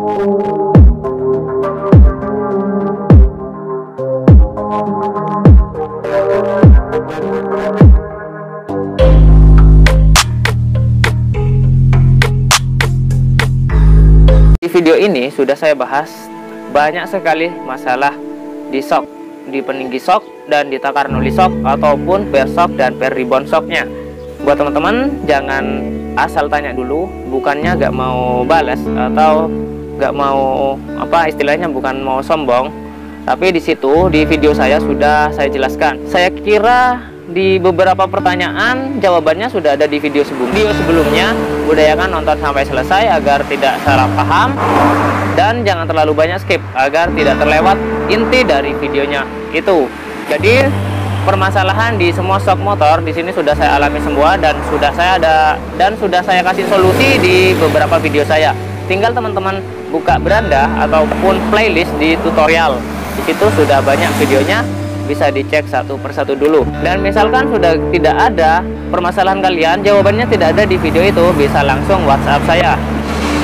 Di video ini sudah saya bahas banyak sekali masalah di shock, di peninggi shock dan di takar noli shock ataupun per shock dan per rebound shocknya. Buat teman-teman jangan asal tanya dulu, bukannya gak mau balas atau gak mau istilahnya bukan mau sombong, tapi di situ di video saya sudah saya jelaskan. Saya kira di beberapa pertanyaan jawabannya sudah ada di video sebelumnya. Udayakan nonton sampai selesai agar tidak salah paham, dan jangan terlalu banyak skip agar tidak terlewat inti dari videonya itu. Jadi permasalahan di semua shock motor di sini sudah saya alami semua, dan sudah saya kasih solusi di beberapa video saya. Tinggal teman-teman buka beranda ataupun playlist di tutorial. Di situ sudah banyak videonya, bisa dicek satu persatu dulu. Dan misalkan sudah tidak ada permasalahan kalian, jawabannya tidak ada di video itu, bisa langsung WhatsApp saya.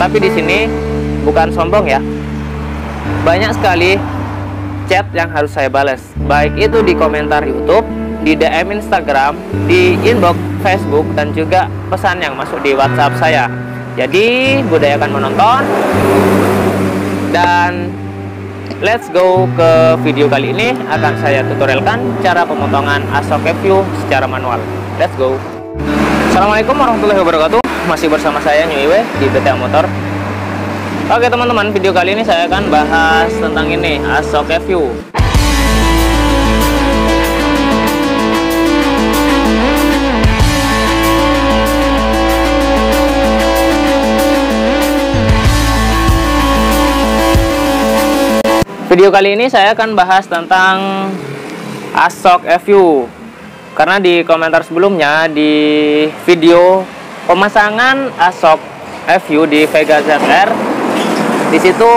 Tapi di sini bukan sombong ya, banyak sekali chat yang harus saya balas, baik itu di komentar YouTube, di DM Instagram, di inbox Facebook, dan juga pesan yang masuk di WhatsApp saya. Jadi budayakan menonton, dan let's go ke video kali ini. Akan saya tutorialkan cara pemotongan ASOK FU secara manual. Let's go. Assalamualaikum warahmatullahi wabarakatuh. Masih bersama saya Nyuiwe di BTA Motor. Oke teman-teman, video kali ini saya akan bahas tentang ini, ASOK FU. Video kali ini saya akan bahas tentang ASOK FU, karena di komentar sebelumnya di video pemasangan ASOK FU di Vega ZR, di situ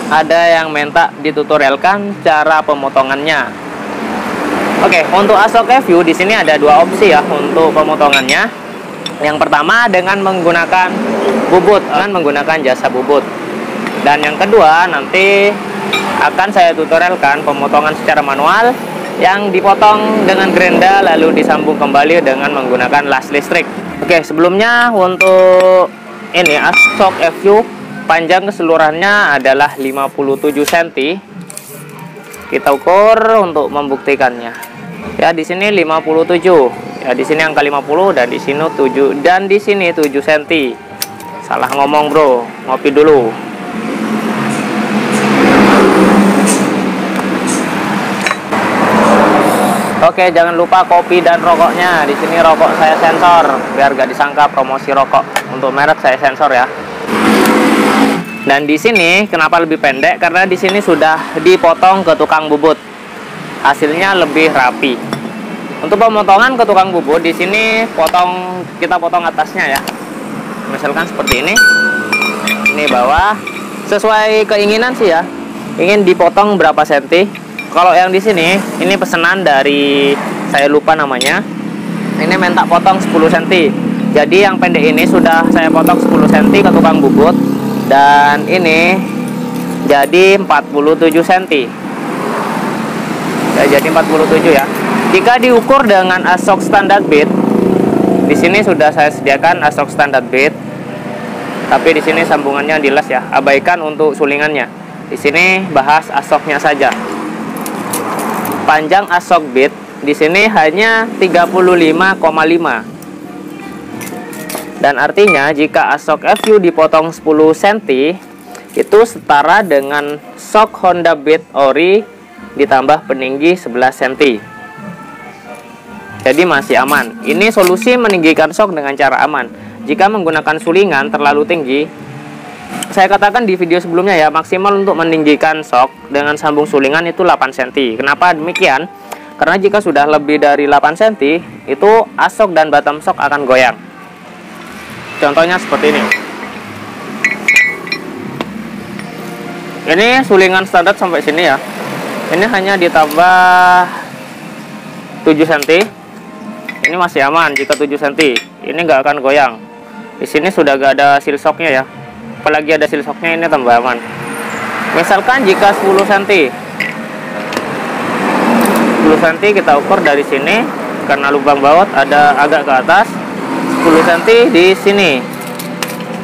ada yang minta ditutorialkan cara pemotongannya. Oke, untuk ASOK FU di sini ada dua opsi ya untuk pemotongannya. Yang pertama dengan menggunakan bubut, menggunakan jasa bubut. Dan yang kedua nanti akan saya tutorialkan pemotongan secara manual yang dipotong dengan gerenda lalu disambung kembali dengan menggunakan las listrik. Oke, sebelumnya untuk ini ASOK FU panjang keseluruhannya adalah 57 cm. Kita ukur untuk membuktikannya. Ya, di sini 57. Ya, di sini angka 50 dan di sini 7 dan di sini 7 cm. Salah ngomong, Bro. Ngopi dulu. Oke, jangan lupa kopi dan rokoknya. Di sini rokok saya sensor biar gak disangka promosi rokok. Untuk merek saya sensor ya. Dan di sini kenapa lebih pendek? Karena di sini sudah dipotong ke tukang bubut. Hasilnya lebih rapi. Untuk pemotongan ke tukang bubut di sini kita potong atasnya ya. Misalkan seperti ini. Ini bawah. Sesuai keinginan sih ya. Ingin dipotong berapa senti? Kalau yang di sini, ini pesanan dari saya lupa namanya. Ini minta potong 10 cm. Jadi yang pendek ini sudah saya potong 10 cm ke tukang bubut, dan ini jadi 47 cm. Ya, jadi 47 ya. Jika diukur dengan ASOK standard bit, di sini sudah saya sediakan ASOK standard bit. Tapi di sini sambungannya dilas ya. Abaikan untuk sulingannya. Di sini bahas ASOK-nya saja. Panjang ASOK bit di sini hanya 35,5. Dan artinya jika ASOK FU dipotong 10 cm itu setara dengan shock Honda Beat ori ditambah peninggi 11 cm. Jadi masih aman. Ini solusi meninggikan shock dengan cara aman. Jika menggunakan sulingan terlalu tinggi, saya katakan di video sebelumnya ya, maksimal untuk meninggikan shock dengan sambung sulingan itu 8 cm. Kenapa demikian? Karena jika sudah lebih dari 8 cm, itu ASOK dan bottom shock akan goyang. Contohnya seperti ini. Ini sulingan standar sampai sini ya. Ini hanya ditambah 7 cm. Ini masih aman jika 7 cm. Ini nggak akan goyang. Di sini sudah nggak ada seal shocknya ya. apalagi ada seal shocknya, ini tambah aman. Misalkan jika 10 cm kita ukur dari sini, karena lubang baut ada agak ke atas, 10 cm di sini,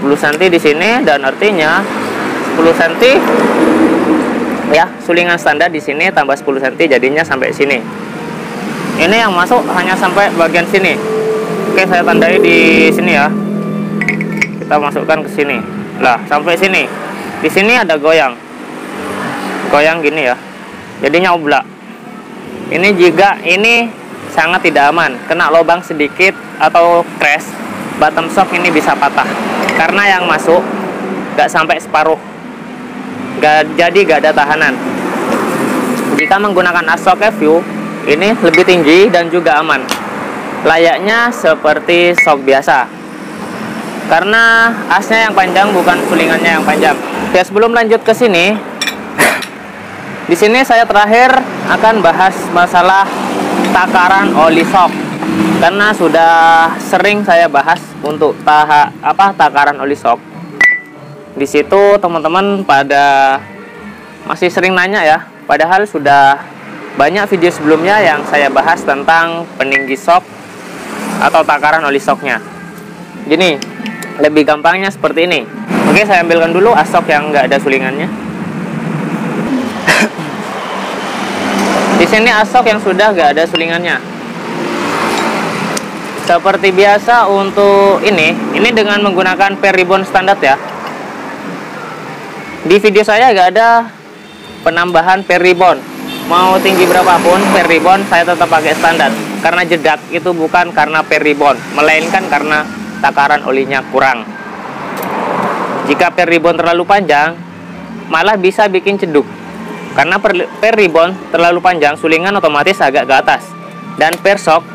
10 cm di sini, dan artinya 10 cm ya, sulingan standar di sini tambah 10 cm jadinya sampai sini. Ini yang masuk hanya sampai bagian sini. Oke, saya tandai di sini ya. Kita masukkan ke sini. Lah, sampai sini. Di sini ada goyang. Goyang gini ya. Jadinya oblak. Ini jika ini sangat tidak aman, kena lubang sedikit atau crash, bottom shock ini bisa patah. Karena yang masuk gak sampai separuh. Jadi gak ada tahanan. Jika menggunakan as shock FU, ini lebih tinggi dan juga aman. Layaknya seperti shock biasa. Karena asnya yang panjang, bukan sulingannya yang panjang. Ya, sebelum lanjut ke sini, di sini saya terakhir akan bahas masalah takaran oli shock. Karena sudah sering saya bahas untuk takaran oli shock. Di situ teman-teman pada masih sering nanya ya. Padahal sudah banyak video sebelumnya yang saya bahas tentang peninggi shock atau takaran oli shocknya. Gini, lebih gampangnya seperti ini. Oke, saya ambilkan dulu as shock yang nggak ada sulingannya. Di sini as shock yang sudah nggak ada sulingannya. Seperti biasa untuk ini dengan menggunakan per ribbon standar ya. Di video saya nggak ada penambahan per ribbon. Mau tinggi berapapun per ribbon saya tetap pakai standar. Karena jedak itu bukan karena per ribbon, melainkan karena takaran olinya kurang. Jika per ribbon terlalu panjang, malah bisa bikin ceduk. Karena per ribbon terlalu panjang, sulingan otomatis agak ke atas. Dan per shock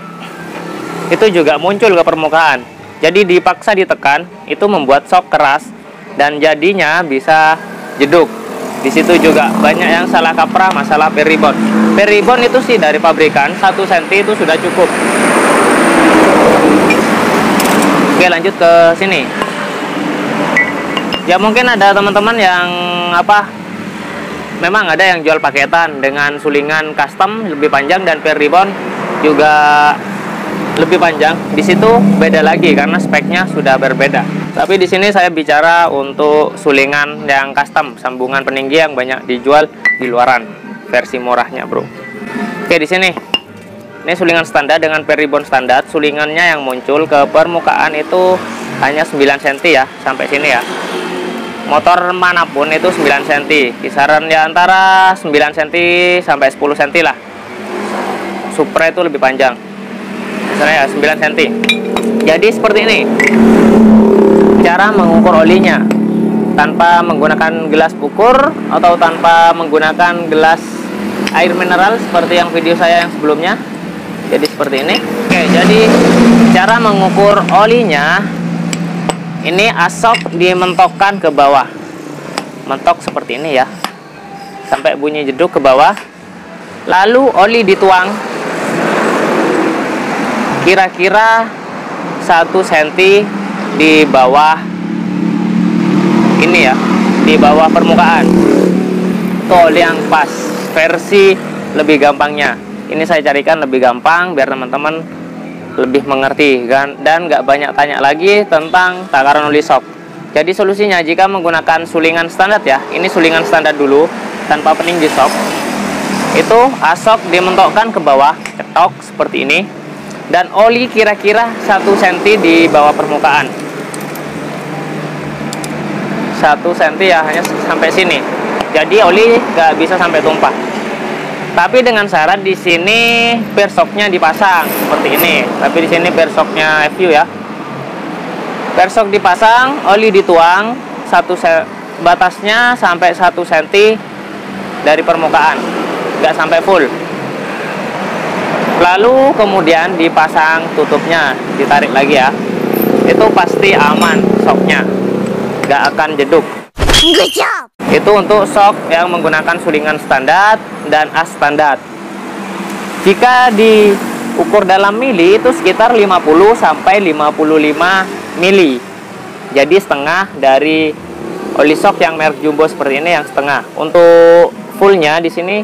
itu juga muncul ke permukaan. Jadi dipaksa ditekan, itu membuat shock keras dan jadinya bisa jeduk. Di situ juga banyak yang salah kaprah masalah per ribbon. Per ribbon itu sih dari pabrikan 1 cm itu sudah cukup. Oke, lanjut ke sini. Ya mungkin ada teman-teman yang memang ada yang jual paketan dengan sulingan custom lebih panjang dan per ribbon juga lebih panjang. Di situ beda lagi karena speknya sudah berbeda. Tapi di sini saya bicara untuk sulingan yang custom, sambungan peninggi yang banyak dijual di luaran, versi murahnya, bro. Oke, di sini. Ini sulingan standar dengan per ribbon standar. Sulingannya yang muncul ke permukaan itu hanya 9 cm ya, sampai sini ya. Motor manapun itu 9 cm, kisaran ya antara 9 cm sampai 10 cm lah. Supra itu lebih panjang, misalnya ya 9 cm. Jadi seperti ini cara mengukur olinya, tanpa menggunakan gelas ukur atau tanpa menggunakan gelas air mineral seperti yang video saya yang sebelumnya. Jadi seperti ini. Oke, jadi cara mengukur olinya, ini as shock dimentokkan ke bawah. Mentok seperti ini ya. Sampai bunyi jeduk ke bawah. Lalu oli dituang. Kira-kira 1 cm di bawah ini ya. Di bawah permukaan. Itu oli yang pas. Versi lebih gampangnya. Ini saya carikan lebih gampang biar teman-teman lebih mengerti dan nggak banyak tanya lagi tentang takaran oli shock. Jadi solusinya jika menggunakan sulingan standar ya, ini sulingan standar dulu tanpa peninggi shock, itu as shock dimentokkan ke bawah, cetok seperti ini, dan oli kira-kira 1 cm di bawah permukaan. 1 cm ya, hanya sampai sini. Jadi oli nggak bisa sampai tumpah. Tapi dengan syarat di sini per shocknya dipasang seperti ini. Tapi di sini per shocknya FU ya. Per shock dipasang, oli dituang, batasnya sampai 1 cm dari permukaan, nggak sampai full. Lalu kemudian dipasang tutupnya, ditarik lagi ya. Itu pasti aman shocknya, nggak akan jeduk. Good job. Itu untuk shock yang menggunakan sulingan standar dan as standar. Jika diukur dalam mili itu sekitar 50 sampai 55 mili. Jadi setengah dari oli sok yang merek jumbo seperti ini yang setengah. Untuk fullnya di sini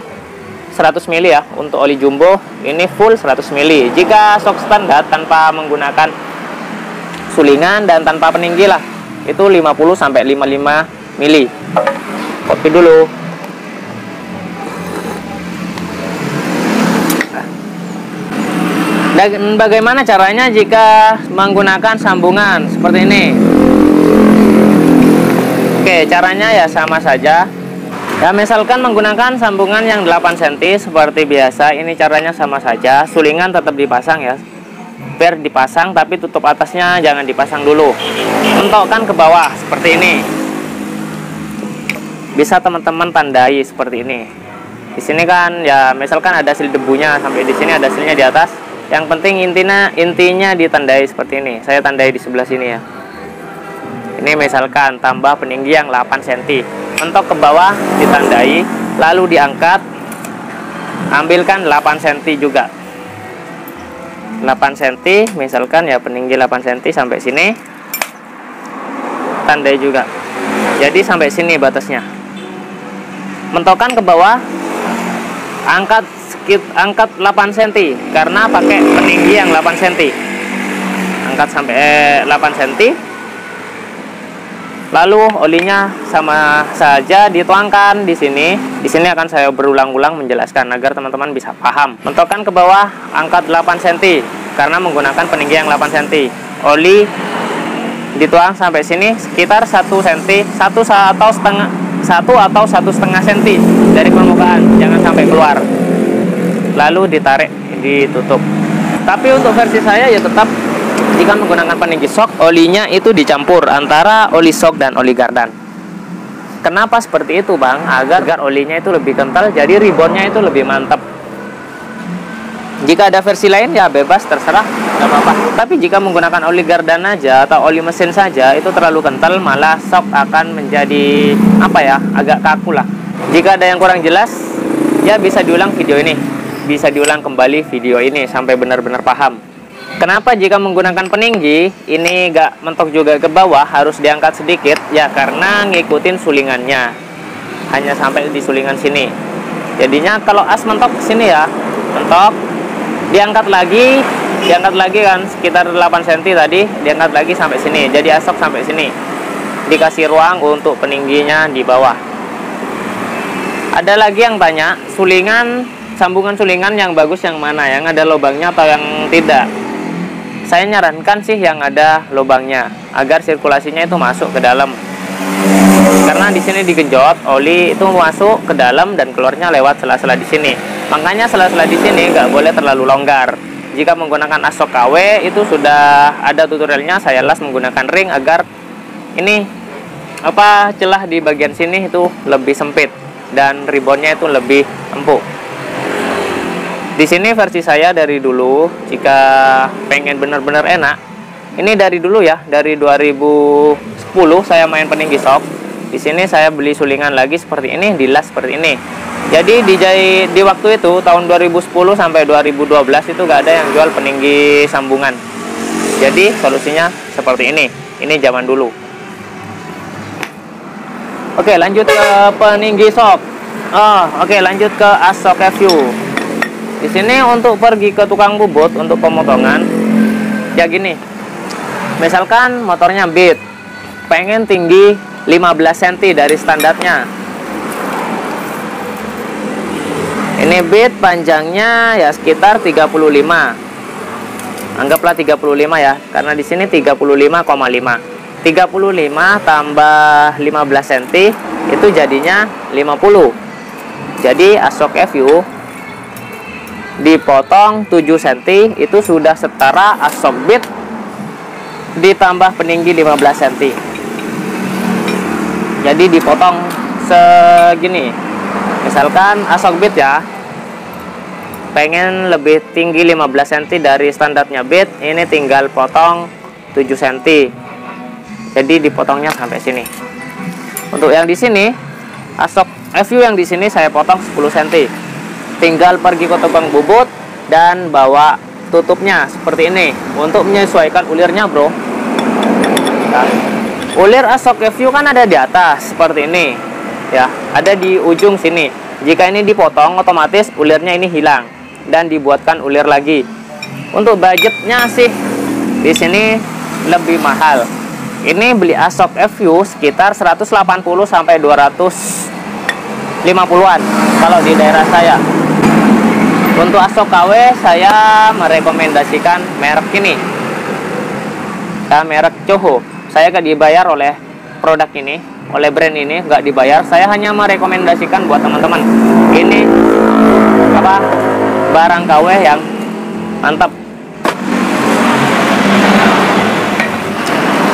100 ml ya. Untuk oli jumbo ini full 100 ml. Jika sok standar tanpa menggunakan sulingan dan tanpa peninggi lah, itu 50 sampai 55 ml. Kopi dulu. Dan bagaimana caranya jika menggunakan sambungan seperti ini? Oke, caranya ya sama saja. Ya, misalkan menggunakan sambungan yang 8 cm seperti biasa, ini caranya sama saja. Sulingan tetap dipasang ya. Per dipasang, tapi tutup atasnya jangan dipasang dulu. Mentokkan ke bawah seperti ini. Bisa teman-teman tandai seperti ini. Di sini kan ya misalkan ada hasil debunya sampai di sini, ada hasilnya di atas. Yang penting intinya ditandai seperti ini. Saya tandai di sebelah sini ya. Ini misalkan tambah peninggi yang 8 cm. Mentok ke bawah ditandai, lalu diangkat. Ambilkan 8 cm juga. 8 cm misalkan ya, peninggi 8 cm sampai sini. Tandai juga. Jadi sampai sini batasnya. Mentokkan ke bawah. Angkat 8 cm karena pakai peninggi yang 8 cm. Angkat sampai 8 cm. Lalu olinya sama saja dituangkan di sini. Di sini akan saya berulang-ulang menjelaskan agar teman-teman bisa paham. Mentokkan ke bawah, angkat 8 cm karena menggunakan peninggi yang 8 cm. Oli dituang sampai sini sekitar 1 cm, 1 atau 1,5 cm dari permukaan, jangan sampai keluar. Lalu ditarik, ditutup. Tapi untuk versi saya ya tetap jika menggunakan peninggi sok, olinya itu dicampur antara oli sok dan oli gardan. Kenapa seperti itu bang? Agar olinya itu lebih kental, jadi reboundnya itu lebih mantap. Jika ada versi lain ya bebas, terserah, nggak apa-apa. Tapi jika menggunakan oli gardan aja atau oli mesin saja, itu terlalu kental, malah sok akan menjadi apa ya, agak kaku lah. Jika ada yang kurang jelas, ya bisa diulang video ini. Bisa diulang kembali video ini sampai benar-benar paham. Kenapa jika menggunakan peninggi ini gak mentok juga ke bawah, harus diangkat sedikit? Ya karena ngikutin sulingannya, hanya sampai di sulingan sini. Jadinya kalau as mentok ke sini ya, mentok, diangkat lagi kan sekitar 8 cm tadi, diangkat lagi sampai sini. Jadi asok sampai sini. Dikasih ruang untuk peningginya di bawah. Ada lagi yang tanya, sambungan sulingan yang bagus yang mana? Yang ada lubangnya atau yang tidak? Saya nyarankan sih yang ada lubangnya, agar sirkulasinya itu masuk ke dalam. Karena di sini digenjot, oli itu masuk ke dalam dan keluarnya lewat sela-sela di sini. Makanya sela-sela di sini nggak boleh terlalu longgar. Jika menggunakan asok KW itu sudah ada tutorialnya, saya las menggunakan ring agar ini celah di bagian sini itu lebih sempit dan reboundnya itu lebih empuk. Di sini versi saya dari dulu, jika pengen benar-benar enak, ini dari dulu ya, dari 2010 saya main peninggi sok. Di sini saya beli sulingan lagi seperti ini, dilas seperti ini. Jadi di waktu itu tahun 2010 sampai 2012 itu gak ada yang jual peninggi sambungan. Jadi solusinya seperti ini. Ini zaman dulu. Oke, lanjut ke peninggi sok. Oke, lanjut ke asok FU. Di sini untuk pergi ke tukang bubut untuk pemotongan, ya gini. Misalkan motornya Beat, pengen tinggi 15 cm dari standarnya. Ini Beat panjangnya ya sekitar 35. Anggaplah 35 ya, karena di sini 35,5. 35 tambah 15 cm itu jadinya 50. Jadi asok FU dipotong 7 cm itu sudah setara asok Beat ditambah peninggi 15 cm. Jadi dipotong segini. Misalkan asok Beat ya, pengen lebih tinggi 15 cm dari standarnya Beat, ini tinggal potong 7 cm. Jadi dipotongnya sampai sini. Untuk yang di sini asok FU yang di sini saya potong 10 cm. Tinggal pergi ke tukang bubut dan bawa tutupnya seperti ini untuk menyesuaikan ulirnya bro. Nah, Ulir Ashok FU kan ada di atas seperti ini ya, ada di ujung sini. Jika ini dipotong, otomatis ulirnya ini hilang dan dibuatkan ulir lagi. Untuk budgetnya sih di sini lebih mahal. Ini beli Ashok FU sekitar 180 sampai 250-an kalau di daerah saya. Untuk Ashok KW saya merekomendasikan merek ini, merek Coho. Saya gak dibayar oleh produk ini, oleh brand ini, gak dibayar. Saya hanya merekomendasikan buat teman-teman. Ini barang KW yang mantap.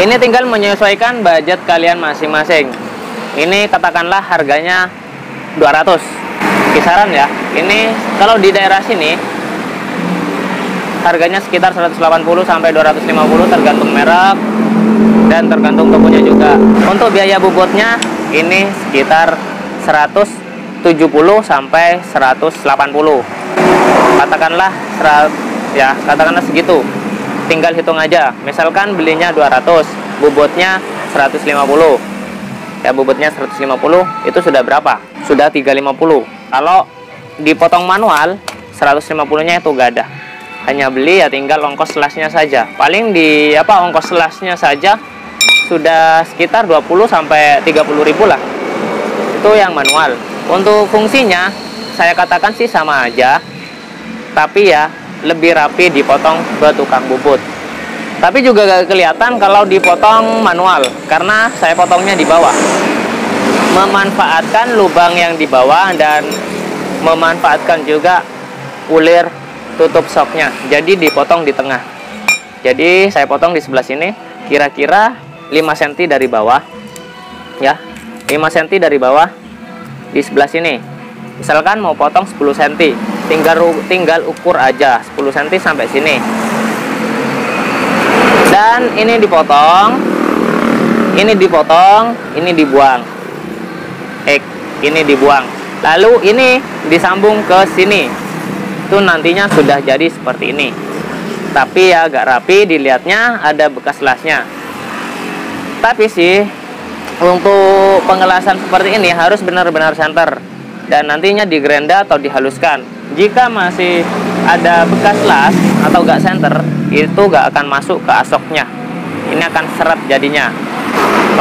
Ini tinggal menyesuaikan budget kalian masing-masing. Ini katakanlah harganya 200 kisaran ya. Ini kalau di daerah sini harganya sekitar 180 sampai 250 tergantung merek dan tergantung tokonya juga. Untuk biaya bobotnya ini sekitar 170 sampai 180. Katakanlah katakanlah segitu. Tinggal hitung aja. Misalkan belinya 200, bobotnya 150. Ya, bobotnya 150 itu sudah berapa? Sudah 350. Kalau dipotong manual 150-nya itu gak ada. Hanya beli ya tinggal ongkos selasnya saja. Paling di ongkos selasnya saja sudah sekitar 20 sampai 30 ribu lah. Itu yang manual. Untuk fungsinya saya katakan sih sama aja, tapi ya lebih rapi dipotong ke tukang bubut. Tapi juga gak kelihatan kalau dipotong manual karena saya potongnya di bawah, memanfaatkan lubang yang di bawah dan memanfaatkan juga ulir tutup shocknya. Jadi dipotong di tengah. Jadi saya potong di sebelah sini kira-kira 5 cm dari bawah ya, 5 cm dari bawah di sebelah sini. Misalkan mau potong 10 cm, tinggal ukur aja 10 cm sampai sini. Dan ini dipotong, ini dibuang. Ini dibuang. Lalu ini disambung ke sini. Itu nantinya sudah jadi seperti ini. Tapi ya agak rapi, dilihatnya ada bekas lasnya. Tapi sih untuk pengelasan seperti ini harus benar-benar center dan nantinya digrenda atau dihaluskan. Jika masih ada bekas las atau gak center, itu gak akan masuk ke Ashoknya. Ini akan seret jadinya.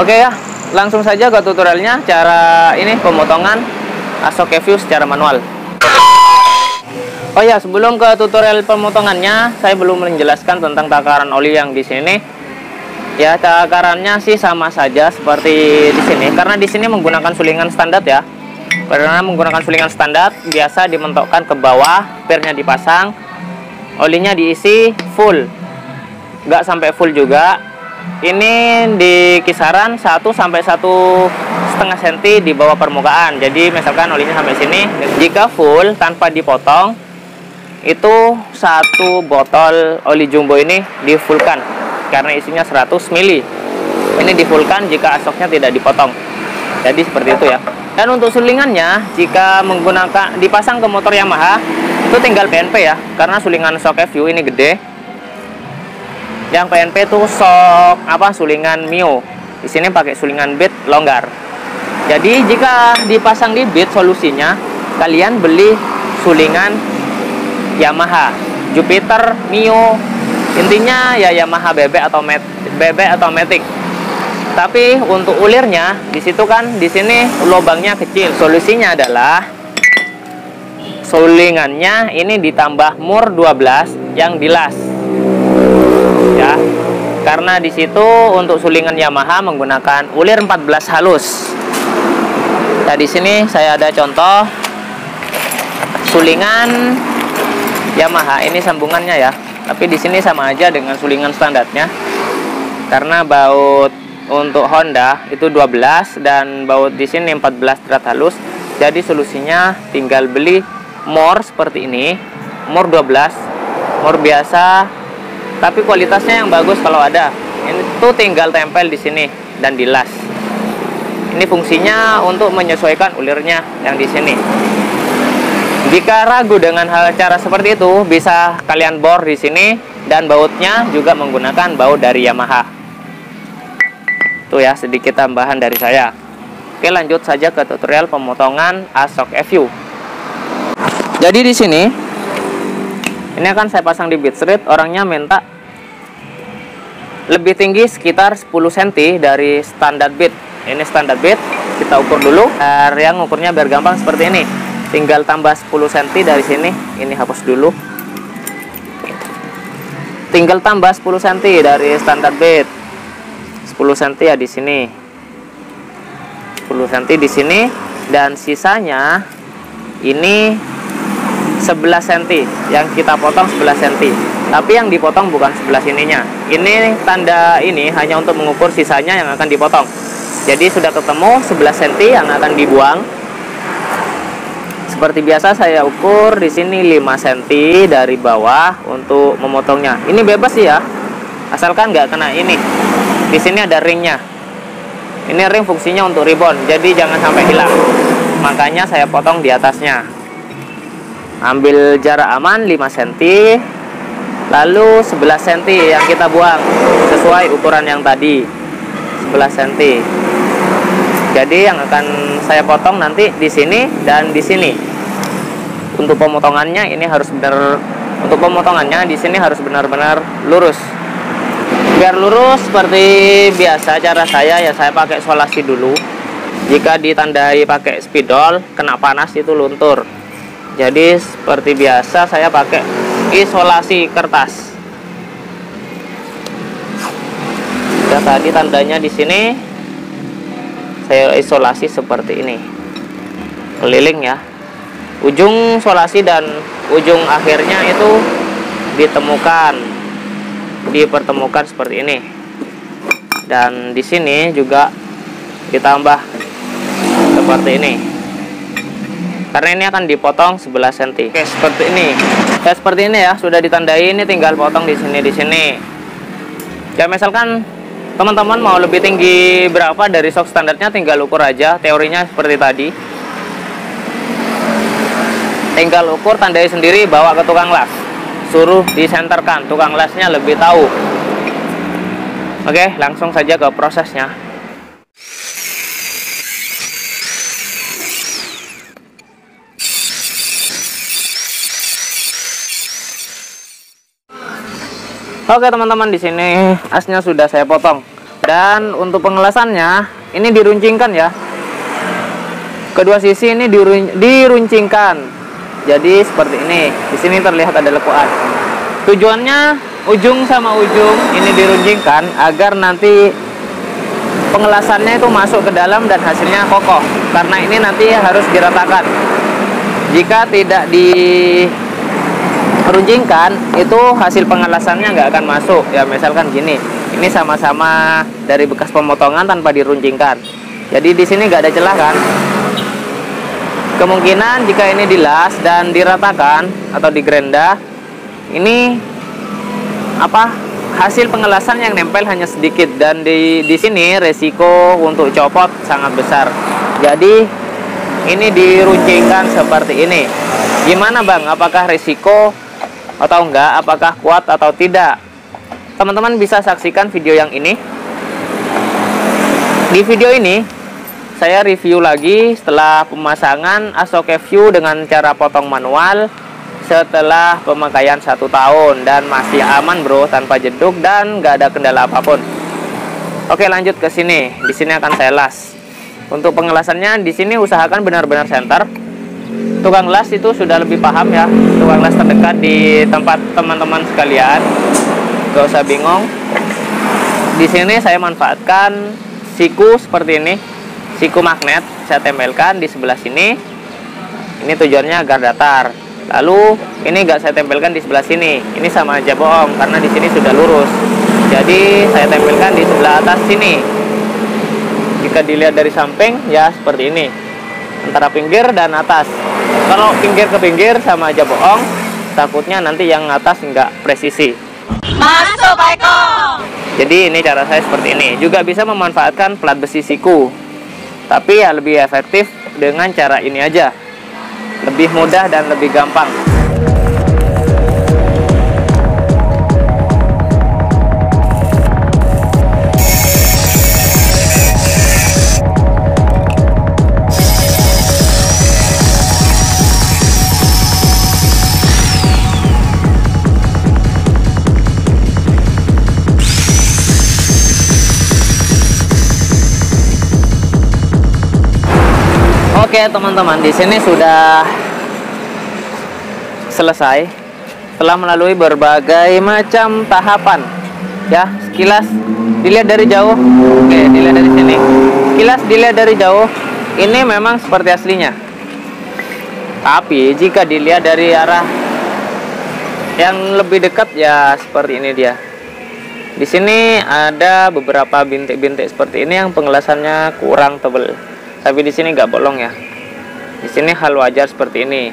Oke ya, langsung saja ke tutorialnya cara ini pemotongan Ashok FU secara manual. Oh ya, sebelum ke tutorial pemotongannya, saya belum menjelaskan tentang takaran oli yang di sini. Ya, takarannya sih sama saja seperti di sini, karena di sini menggunakan sulingan standar ya. Karena menggunakan sulingan standar, biasa dimentokkan ke bawah, pernya dipasang, olinya diisi full, nggak sampai full juga. Ini di kisaran 1 sampai 1,5 cm di bawah permukaan. Jadi misalkan olinya sampai sini, jika full tanpa dipotong, itu 1 botol oli jumbo ini di-fullkan karena isinya 100 ml. Ini di-fullkan jika Ashoknya tidak dipotong. Jadi seperti itu ya. Dan untuk sulingannya, jika menggunakan dipasang ke motor Yamaha, itu tinggal PNP ya, karena sulingan Ashok FU ini gede. Yang PNP itu sulingan Mio. Di sini pakai sulingan bead longgar. Jadi jika dipasang di bead, solusinya kalian beli sulingan Yamaha, Jupiter, Mio, intinya ya Yamaha bebek atau Matic. Tapi untuk ulirnya di situ kan di sini lubangnya kecil. Solusinya adalah sulingannya ini ditambah mur 12 yang dilas. Ya. Karena di situ untuk sulingan Yamaha menggunakan ulir 14 halus. Nah, di sini saya ada contoh sulingan Yamaha, ini sambungannya ya. Tapi di sini sama aja dengan sulingan standarnya. Karena baut untuk Honda itu 12 dan baut di sini 14 drat halus. Jadi solusinya tinggal beli mor seperti ini, mor 12, mor biasa, tapi kualitasnya yang bagus kalau ada. Ini tuh tinggal tempel di sini dan dilas. Ini fungsinya untuk menyesuaikan ulirnya yang di sini. Jika ragu dengan hal cara seperti itu, bisa kalian bor di sini dan bautnya juga menggunakan baut dari Yamaha. Itu ya sedikit tambahan dari saya. Oke, lanjut saja ke tutorial pemotongan ASOC FU. Jadi di sini ini akan saya pasang di bit street. Orangnya minta lebih tinggi sekitar 10 cm dari standar bit. Ini standar bit, kita ukur dulu. Yang ukurnya biar gampang seperti ini. Tinggal tambah 10 cm dari sini. Ini hapus dulu. Tinggal tambah 10 cm dari standar bit. 10 cm ya di sini. 10 cm di sini, dan sisanya ini 11 cm yang kita potong 11 cm. Tapi yang dipotong bukan sebelah sininya. Ini tanda ini hanya untuk mengukur sisanya yang akan dipotong. Jadi sudah ketemu 11 cm yang akan dibuang. Seperti biasa saya ukur di sini 5 cm dari bawah untuk memotongnya. Ini bebas ya, asalkan nggak kena ini. Di sini ada ringnya. Ini ring fungsinya untuk rebound, jadi jangan sampai hilang. Makanya saya potong di atasnya. Ambil jarak aman 5 cm, lalu 11 cm yang kita buang sesuai ukuran yang tadi, 11 cm. Jadi yang akan saya potong nanti di sini dan di sini. Untuk pemotongannya ini harus benar. Untuk pemotongannya di sini harus benar-benar lurus. Biar lurus seperti biasa cara saya ya, saya pakai isolasi dulu. Jika ditandai pakai spidol kena panas itu luntur. Jadi seperti biasa saya pakai isolasi kertas. Sudah tadi tandanya di sini, saya isolasi seperti ini, keliling ya. Ujung isolasi dan ujung akhirnya itu dipertemukan seperti ini. Dan di sini juga ditambah seperti ini. Karena ini akan dipotong 11 cm. Oke, seperti ini. Ya seperti ini ya, sudah ditandai, ini tinggal potong di sini. Ya misalkan teman-teman mau lebih tinggi berapa dari sok standarnya, tinggal ukur aja. Teorinya seperti tadi. Tinggal ukur, tandai sendiri, bawa ke tukang las. Suruh disenterkan, tukang lasnya lebih tahu. Oke, langsung saja ke prosesnya. Oke teman-teman, di sini asnya sudah saya potong. Dan untuk pengelasannya ini diruncingkan ya. Kedua sisi ini diruncingkan. Jadi seperti ini. Di sini terlihat ada lekuan. Tujuannya ujung sama ujung ini diruncingkan agar nanti pengelasannya itu masuk ke dalam dan hasilnya kokoh. Karena ini nanti harus diratakan. Jika tidak diruncingkan, itu hasil pengelasannya nggak akan masuk. Ya misalkan gini, ini sama-sama dari bekas pemotongan tanpa diruncingkan. Jadi di sini nggak ada celah kan? Kemungkinan jika ini dilas dan diratakan atau digrendah, ini hasil pengelasan yang nempel hanya sedikit, dan di sini resiko untuk copot sangat besar. Jadi ini diruncingkan seperti ini. Gimana bang? Apakah resiko atau enggak? Apakah kuat atau tidak? Teman-teman bisa saksikan video yang ini. Di video ini saya review lagi setelah pemasangan ASOC FU dengan cara potong manual setelah pemakaian 1 tahun, dan masih aman bro, tanpa jeduk dan nggak ada kendala apapun. Oke, lanjut ke sini. Di sini akan saya las. Untuk pengelasannya di sini usahakan benar-benar center. Tukang las itu sudah lebih paham ya, tukang las terdekat di tempat teman-teman sekalian. Gak usah bingung. Di sini saya manfaatkan siku seperti ini. Siku magnet saya tempelkan di sebelah sini. Ini tujuannya agar datar. Lalu ini enggak saya tempelkan di sebelah sini. Ini sama aja bohong karena di sini sudah lurus. Jadi saya tempelkan di sebelah atas sini. Jika dilihat dari samping ya seperti ini. Antara pinggir dan atas. Kalau pinggir ke pinggir sama aja bohong. Takutnya nanti yang atas enggak presisi. Masuk Pak Eko. Jadi ini cara saya seperti ini. Juga bisa memanfaatkan plat besi siku. Tapi ya lebih efektif dengan cara ini aja. Lebih mudah dan lebih gampang. Oke teman-teman, di sini sudah selesai setelah melalui berbagai macam tahapan. Ya, sekilas dilihat dari jauh. Oke, dilihat dari sini. Sekilas dilihat dari jauh, ini memang seperti aslinya. Tapi jika dilihat dari arah yang lebih dekat, ya seperti ini dia. Di sini ada beberapa bintik-bintik seperti ini yang pengelasannya kurang tebal. Tapi di sini nggak bolong ya. Di sini hal wajar seperti ini.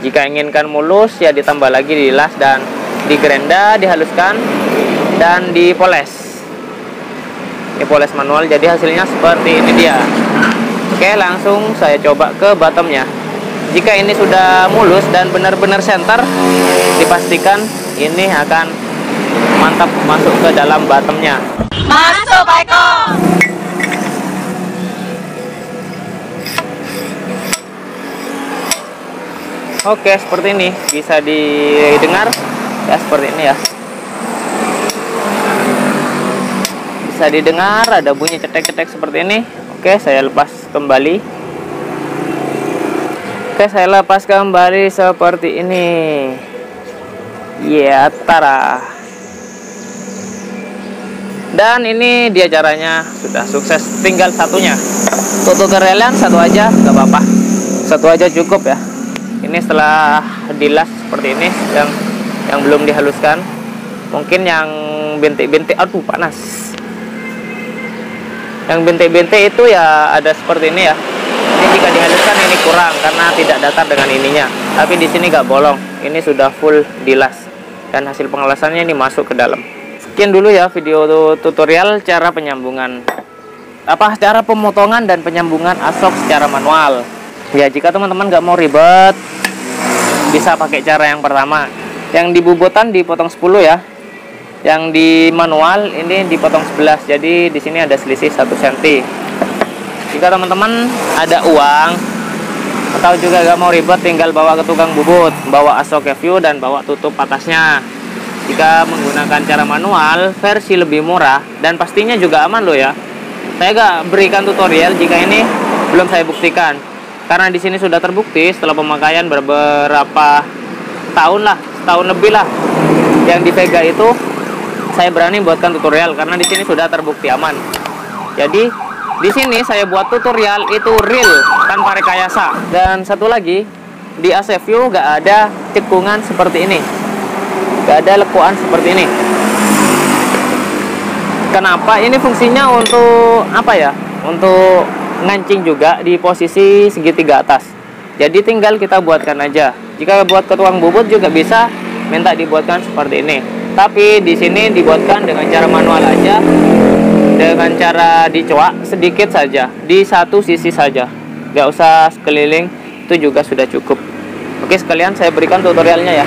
Jika inginkan mulus, ya ditambah lagi dilas dan digerenda, dihaluskan dan dipoles. Ini poles manual, jadi hasilnya seperti ini dia. Oke, langsung saya coba ke bottomnya. Jika ini sudah mulus dan benar-benar center, dipastikan ini akan mantap masuk ke dalam bottomnya. Masuk Pak Eko. Oke, seperti ini bisa didengar ya, seperti ini ya. Bisa didengar ada bunyi cetek-cetek seperti ini. Oke, saya lepas kembali. Oke, saya lepas kembali seperti ini. Ya, tara. Dan ini dia caranya, sudah sukses. Tinggal satunya. Tutorialnya satu aja nggak apa-apa, satu aja cukup ya. Ini setelah dilas seperti ini, yang belum dihaluskan. Mungkin yang bintik-bintik, aduh panas. Yang bintik-bintik itu ya ada seperti ini ya. Ini jika dihaluskan ini kurang karena tidak datar dengan ininya. Tapi di sini nggak bolong. Ini sudah full dilas dan hasil pengelasannya ini masuk ke dalam. Sekian dulu ya video tutorial cara penyambungan, cara pemotongan dan penyambungan asok secara manual. Ya, jika teman-teman nggak mau ribet, bisa pakai cara yang pertama. Yang di bubotan dipotong 10 ya. Yang di manual ini dipotong 11. Jadi di sini ada selisih 1 cm. Jika teman-teman ada uang atau juga nggak mau ribet, tinggal bawa ke tukang bubut, bawa asok review dan bawa tutup atasnya. Jika menggunakan cara manual, versi lebih murah dan pastinya juga aman loh ya. Saya nggak berikan tutorial jika ini belum saya buktikan, karena di sini sudah terbukti setelah pemakaian beberapa tahun lah, setahun lebih lah. Yang di Vega itu saya berani buatkan tutorial karena di sini sudah terbukti aman. Jadi di sini saya buat tutorial itu real tanpa rekayasa. Dan satu lagi, di ACView nggak ada cekungan seperti ini. Gak ada lekuan seperti ini. Kenapa? Ini fungsinya untuk apa ya? Untuk ngancing juga di posisi segitiga atas. Jadi tinggal kita buatkan aja. Jika buat ke tukang bubut juga bisa minta dibuatkan seperti ini. Tapi di sini dibuatkan dengan cara manual aja. Dengan cara dicoak sedikit saja, di satu sisi saja. Gak usah sekeliling, itu juga sudah cukup. Oke, sekalian saya berikan tutorialnya ya.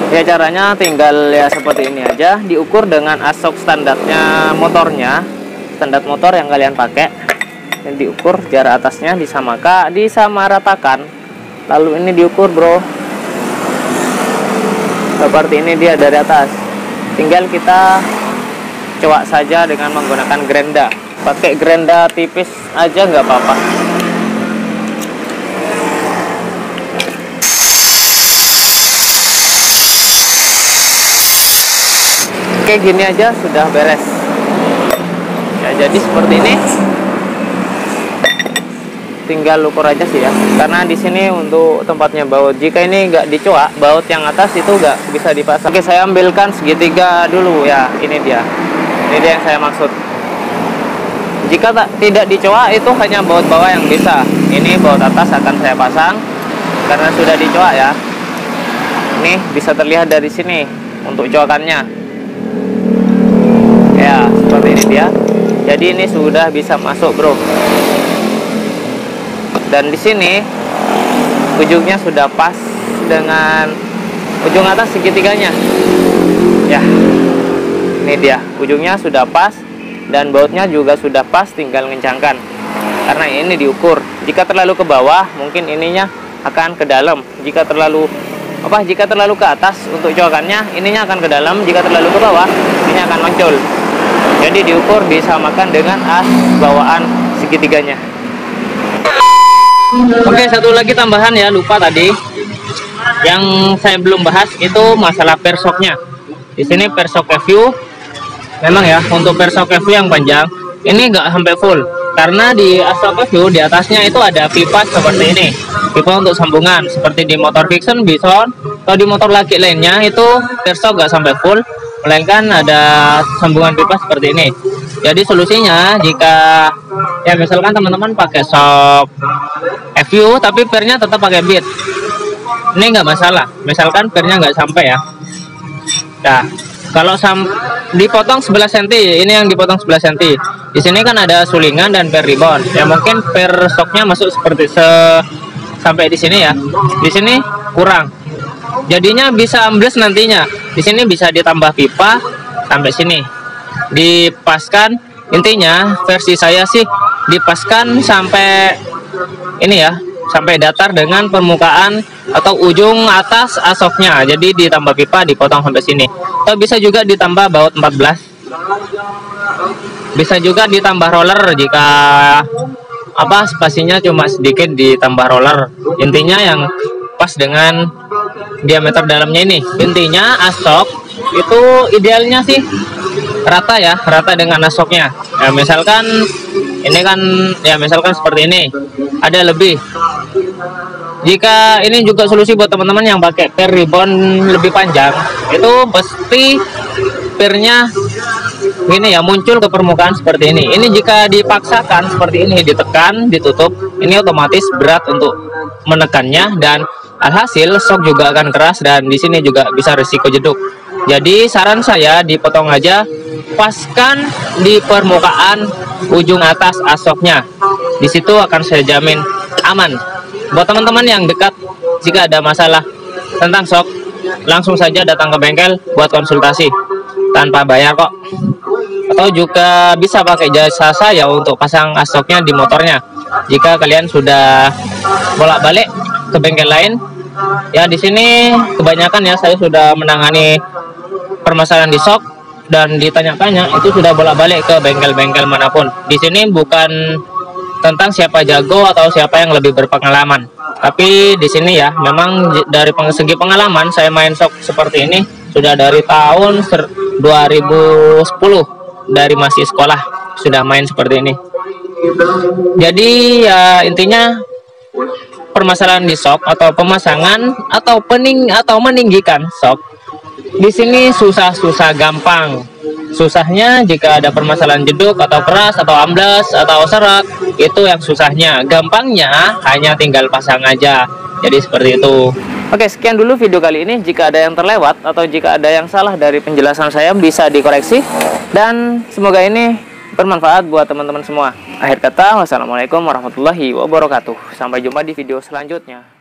Ya, caranya tinggal ya seperti ini aja, diukur dengan asok standarnya motornya, standar motor yang kalian pakai. Dan diukur jarak atasnya disamaratakan. Lalu ini diukur, bro. Seperti ini dia dari atas. Tinggal kita coak saja dengan menggunakan gerenda. Pakai gerenda tipis aja nggak apa-apa. Oke, gini aja sudah beres ya. Jadi seperti ini, tinggal ukur aja sih ya, karena di sini untuk tempatnya baut. Jika ini nggak dicoak, baut yang atas itu nggak bisa dipasang. Oke, saya ambilkan segitiga dulu ya. Ini dia yang saya maksud. Jika tidak dicoak, itu hanya baut bawah yang bisa. Ini baut atas akan saya pasang karena sudah dicoak ya. Ini bisa terlihat dari sini untuk coakannya. Ya, seperti ini dia. Jadi ini sudah bisa masuk, bro. Dan di sini ujungnya sudah pas dengan ujung atas segitiganya. Ya, ini dia. Ujungnya sudah pas dan bautnya juga sudah pas, tinggal ngencangkan. Karena ini diukur. Jika terlalu ke bawah, mungkin ininya akan ke dalam. Jika terlalu ke atas untuk coakannya, ininya akan ke dalam. Jika terlalu ke bawah, ini akan muncul. Jadi diukur disamakan dengan as bawaan segitiganya. Oke, satu lagi tambahan ya, lupa tadi. Yang saya belum bahas itu masalah persoknya. Di sini persok review. Memang ya, untuk persok review yang panjang ini nggak sampai full, karena di Asok review di atasnya itu ada pipa seperti ini, pipa untuk sambungan seperti di motor Vixen, Bison, atau di motor laki lainnya itu persok nggak sampai full, melainkan ada sambungan pipa seperti ini. Jadi solusinya jika ya misalkan teman-teman pakai sok review tapi pernya tetap pakai bead, ini nggak masalah. Misalkan pernya nggak sampai ya. Nah, kalau dipotong 11 cm, ini yang dipotong 11 cm. Di sini kan ada sulingan dan per ribbon. Ya mungkin per stoknya masuk seperti sampai di sini ya. Di sini kurang. Jadinya bisa ambles nantinya. Di sini bisa ditambah pipa sampai sini. Dipaskan, intinya versi saya sih dipaskan sampai ini ya, sampai datar dengan permukaan atau ujung atas asoknya. Jadi ditambah pipa, dipotong sampai sini. Atau bisa juga ditambah baut 14. Bisa juga ditambah roller jika spasinya cuma sedikit, ditambah roller. Intinya yang pas dengan diameter dalamnya ini. Intinya asok itu idealnya sih rata ya, rata dengan asoknya. Ya misalkan ini kan ya misalkan seperti ini, ada lebih. Jika ini juga solusi buat teman-teman yang pakai per ribbon lebih panjang, itu pasti pernya ini ya muncul ke permukaan seperti ini. Ini jika dipaksakan seperti ini, ditekan, ditutup, ini otomatis berat untuk menekannya dan alhasil sok juga akan keras dan di sini juga bisa risiko jeduk. Jadi saran saya dipotong aja, paskan di permukaan ujung atas asoknya. Di situ akan saya jamin aman. Buat teman-teman yang dekat, jika ada masalah tentang sok, langsung saja datang ke bengkel buat konsultasi tanpa bayar kok. Atau juga bisa pakai jasa saya untuk pasang asoknya di motornya. Jika kalian sudah bolak-balik ke bengkel lain, ya di sini kebanyakan ya saya sudah menangani permasalahan di sok dan ditanya-tanya itu sudah bolak-balik ke bengkel-bengkel manapun. Di sini bukan tentang siapa jago atau siapa yang lebih berpengalaman, tapi di sini ya memang dari segi pengalaman saya main sok seperti ini sudah dari tahun 2010, dari masih sekolah sudah main seperti ini. Jadi ya intinya permasalahan di sok atau pemasangan atau meninggikan sok di sini susah gampang. Susahnya jika ada permasalahan jeduk atau keras atau amblas atau seret, itu yang susahnya. Gampangnya hanya tinggal pasang aja. Jadi seperti itu. Oke, sekian dulu video kali ini. Jika ada yang terlewat atau jika ada yang salah dari penjelasan saya bisa dikoreksi. Dan semoga ini bermanfaat buat teman-teman semua. Akhir kata, wassalamualaikum warahmatullahi wabarakatuh. Sampai jumpa di video selanjutnya.